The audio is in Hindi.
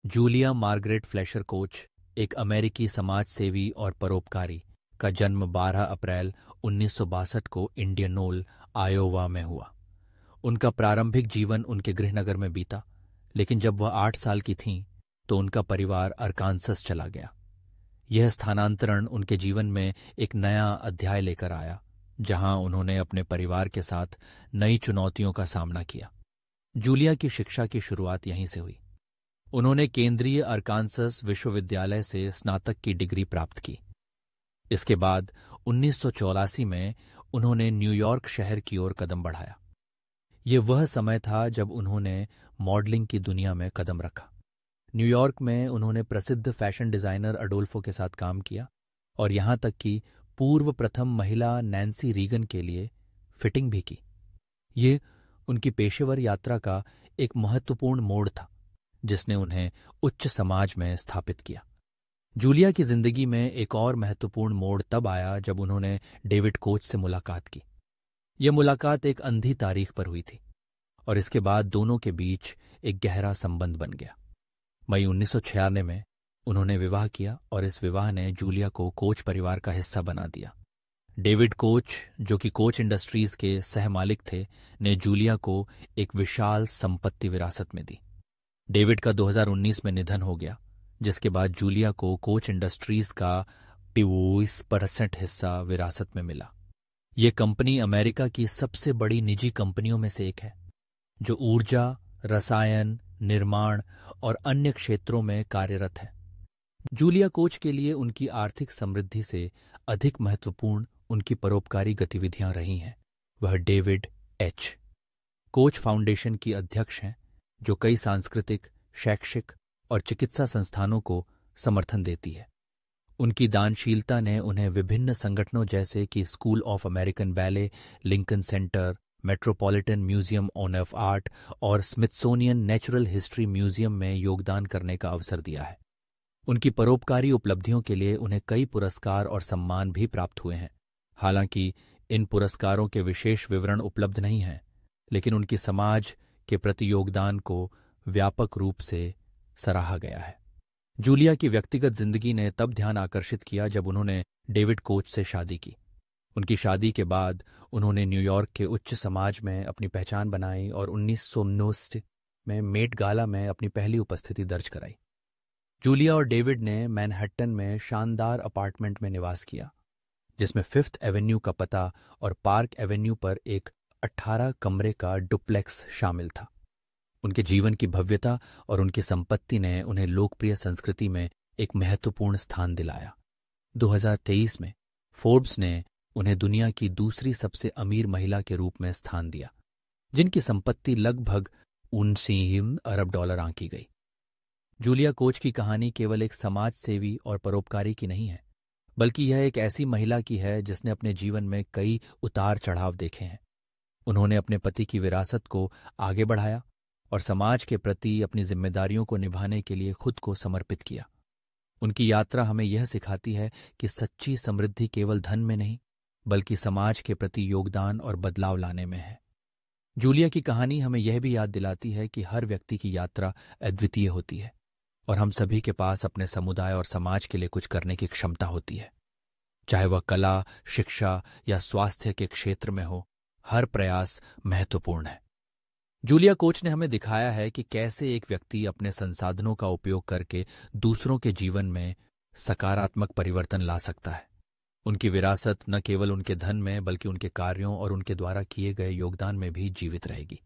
जूलिया मार्गरेट फ्लेशर कोच एक अमेरिकी समाजसेवी और परोपकारी का जन्म 12 अप्रैल 1962 को इंडियनोल, आयोवा में हुआ। उनका प्रारंभिक जीवन उनके गृहनगर में बीता, लेकिन जब वह 8 साल की थीं तो उनका परिवार अरकानसस चला गया। यह स्थानांतरण उनके जीवन में एक नया अध्याय लेकर आया, जहां उन्होंने अपने परिवार के साथ नई चुनौतियों का सामना किया। जूलिया की शिक्षा की शुरुआत यहीं से हुई। उन्होंने केंद्रीय अरकानसस विश्वविद्यालय से स्नातक की डिग्री प्राप्त की। इसके बाद 1984 में उन्होंने न्यूयॉर्क शहर की ओर कदम बढ़ाया। ये वह समय था जब उन्होंने मॉडलिंग की दुनिया में कदम रखा। न्यूयॉर्क में उन्होंने प्रसिद्ध फैशन डिजाइनर अडोल्फो के साथ काम किया और यहां तक कि पूर्व प्रथम महिला नैन्सी रीगन के लिए फिटिंग भी की। ये उनकी पेशेवर यात्रा का एक महत्वपूर्ण मोड़ था, जिसने उन्हें उच्च समाज में स्थापित किया। जूलिया की जिंदगी में एक और महत्वपूर्ण मोड़ तब आया जब उन्होंने डेविड कोच से मुलाकात की। यह मुलाकात एक अंधी तारीख पर हुई थी और इसके बाद दोनों के बीच एक गहरा संबंध बन गया। मई 1996 में उन्होंने विवाह किया और इस विवाह ने जूलिया को कोच परिवार का हिस्सा बना दिया। डेविड कोच, जो कि कोच इंडस्ट्रीज के सहमालिक थे, ने जूलिया को एक विशाल संपत्ति विरासत में दी। डेविड का 2019 में निधन हो गया, जिसके बाद जूलिया को कोच इंडस्ट्रीज का 20% हिस्सा विरासत में मिला। ये कंपनी अमेरिका की सबसे बड़ी निजी कंपनियों में से एक है, जो ऊर्जा, रसायन, निर्माण और अन्य क्षेत्रों में कार्यरत है। जूलिया कोच के लिए उनकी आर्थिक समृद्धि से अधिक महत्वपूर्ण उनकी परोपकारी गतिविधियां रही हैं। वह डेविड एच. कोच फाउंडेशन की अध्यक्ष हैं, जो कई सांस्कृतिक, शैक्षिक और चिकित्सा संस्थानों को समर्थन देती है। उनकी दानशीलता ने उन्हें विभिन्न संगठनों जैसे कि school of American ballet, Lincoln centre, metropolitan museum of art और स्मिथसोनियन नेचुरल हिस्ट्री म्यूजियम में योगदान करने का अवसर दिया है। उनकी परोपकारी उपलब्धियों के लिए उन्हें कई पुरस्कार और सम्मान भी प्राप्त हुए हैं। हालांकि इन पुरस्कारों के विशेष विवरण उपलब्ध नहीं हैं, लेकिन उनकी समाज के प्रति योगदान को व्यापक रूप से सराहा गया है। जूलिया की व्यक्तिगत जिंदगी ने तब ध्यान आकर्षित किया जब उन्होंने डेविड कोच से शादी की। उनकी शादी के बाद उन्होंने न्यूयॉर्क के उच्च समाज में अपनी पहचान बनाई और 1919 में मेट गाला में अपनी पहली उपस्थिति दर्ज कराई। जूलिया और डेविड ने मैनहट्टन में शानदार अपार्टमेंट में निवास किया, जिसमें 5th एवेन्यू का पता और पार्क एवेन्यू पर एक 18 कमरे का डुप्लेक्स शामिल था। उनके जीवन की भव्यता और उनकी संपत्ति ने उन्हें लोकप्रिय संस्कृति में एक महत्वपूर्ण स्थान दिलाया। 2023 में फोर्ब्स ने उन्हें दुनिया की दूसरी सबसे अमीर महिला के रूप में स्थान दिया, जिनकी संपत्ति लगभग $19 अरब आंकी गई। जूलिया कोच की कहानी केवल एक समाज सेवी और परोपकारी की नहीं है, बल्कि यह एक ऐसी महिला की है जिसने अपने जीवन में कई उतार चढ़ाव देखे हैं। उन्होंने अपने पति की विरासत को आगे बढ़ाया और समाज के प्रति अपनी जिम्मेदारियों को निभाने के लिए खुद को समर्पित किया। उनकी यात्रा हमें यह सिखाती है कि सच्ची समृद्धि केवल धन में नहीं, बल्कि समाज के प्रति योगदान और बदलाव लाने में है। जूलिया की कहानी हमें यह भी याद दिलाती है कि हर व्यक्ति की यात्रा अद्वितीय होती है और हम सभी के पास अपने समुदाय और समाज के लिए कुछ करने की क्षमता होती है। चाहे वह कला, शिक्षा या स्वास्थ्य के क्षेत्र में हो, हर प्रयास महत्वपूर्ण है। जूलिया कोच ने हमें दिखाया है कि कैसे एक व्यक्ति अपने संसाधनों का उपयोग करके दूसरों के जीवन में सकारात्मक परिवर्तन ला सकता है। उनकी विरासत न केवल उनके धन में, बल्कि उनके कार्यों और उनके द्वारा किए गए योगदान में भी जीवित रहेगी।